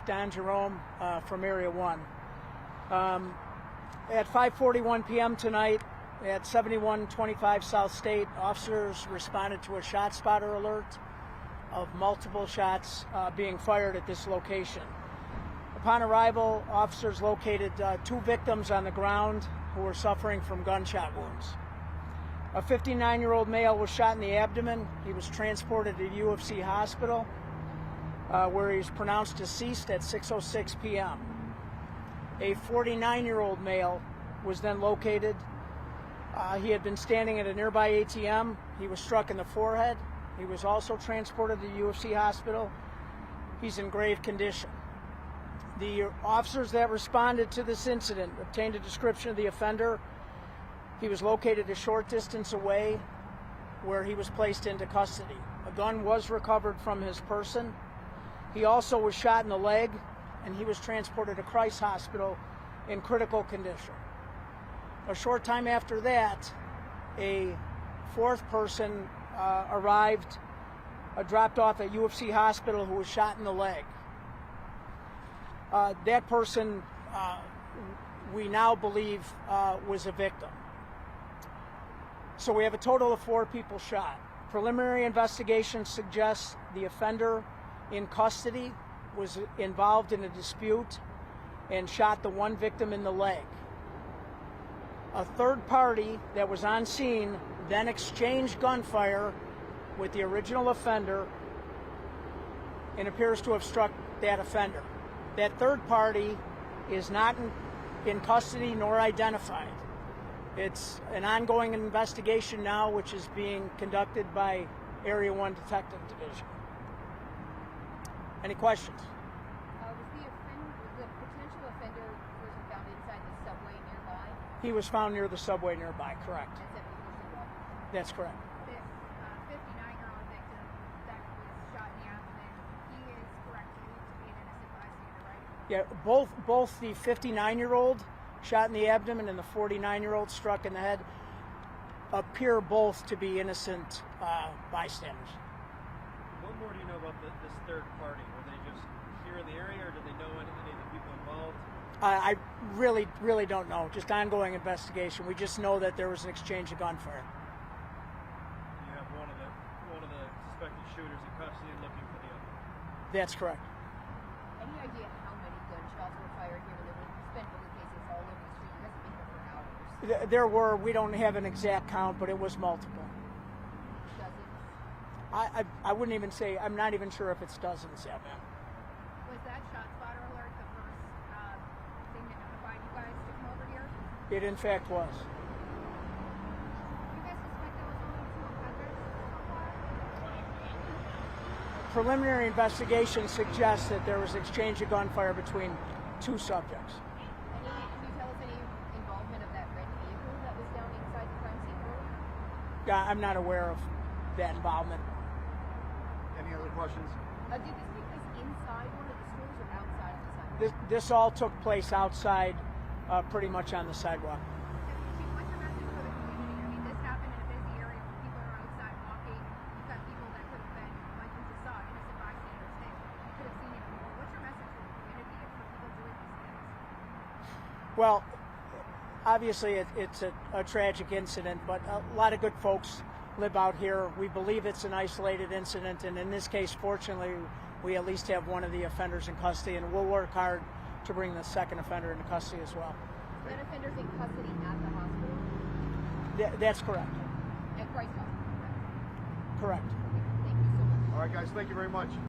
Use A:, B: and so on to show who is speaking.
A: Don Jerome from Area 1. At 5:41 p.m. tonight at 7125 South State, officers responded to a shot spotter alert of multiple shots being fired at this location. Upon arrival, officers located 2 victims on the ground who were suffering from gunshot wounds. A 59-year-old male was shot in the abdomen. He was transported to UFC Hospital, where he was pronounced deceased at 6:06 p.m. A 49-year-old male was then located. He had been standing at a nearby ATM. He was struck in the forehead. He was also transported to UFC Hospital. He's in grave condition. The officers that responded to this incident obtained a description of the offender. He was located a short distance away, where he was placed into custody. A gun was recovered from his person. He also was shot in the leg, and he was transported to Christ Hospital in critical condition. A short time after that, a 4th person arrived, dropped off at UFC Hospital, who was shot in the leg. That person, we now believe, was a victim. So we have a total of 4 people shot. Preliminary investigation suggests the offender in custody was involved in a dispute and shot the 1 victim in the leg. A 3rd party that was on scene then exchanged gunfire with the original offender and appears to have struck that offender. That 3rd party is not in custody nor identified. It's an ongoing investigation now, which is being conducted by Area 1 Detective Division. Any questions?
B: Was the potential offender person found inside the subway nearby?
A: He was found near the subway nearby, correct.
B: That's
A: That's correct.
B: This 59-year-old victim that was shot in the abdomen, he is correct to be an innocent bystander, right?
A: Yeah, both the 59-year-old shot in the abdomen and the 49-year-old struck in the head appear both to be innocent bystanders.
C: What more do you know about this 3rd party? Were they just here in the area, or did they know any of the people involved?
A: I really don't know. Just ongoing investigation. We just know that there was an exchange of gunfire.
C: You have one of the suspected shooters in custody and looking for the other.
A: That's correct.
B: Any idea how many gunshots were fired here? There's been bullet cases all over the street. You guys have been here for hours.
A: There were. We don't have an exact count, but it was multiple.
B: Dozens?
A: I wouldn't even say. I'm not even sure if it's dozens yet, man.
B: Was that shot spotter alert the first thing that notified you guys to come over here?
A: It in fact was.
B: You guys suspect there was only 2 offenders so far?
A: Preliminary investigation suggests that there was exchange of gunfire between 2 subjects.
B: Can you tell us any involvement of that red vehicle that was down inside the crime scene earlier?
A: Yeah, I'm not aware of that involvement.
D: Any other questions?
B: Did this take place inside one of the stores or outside of the sidewalk?
A: This all took place outside, pretty much on the sidewalk.
B: Chief, what's your message for the community? I mean, this happened in a busy area where people are outside walking. You've got people that could have been, like you just saw, innocent bystanders. Hey, you could have seen even more. What's your message for the community and for people doing these things?
A: Well, obviously it's a tragic incident, but a lot of good folks live out here. We believe it's an isolated incident, and in this case, fortunately, we at least have one of the offenders in custody, and we'll work hard to bring the 2nd offender into custody as well.
B: That offender's in custody at the hospital?
A: That's correct.
B: At Christ Hospital,
A: Correct.
B: correct? Thank you so much.
D: All right, guys, thank you very much.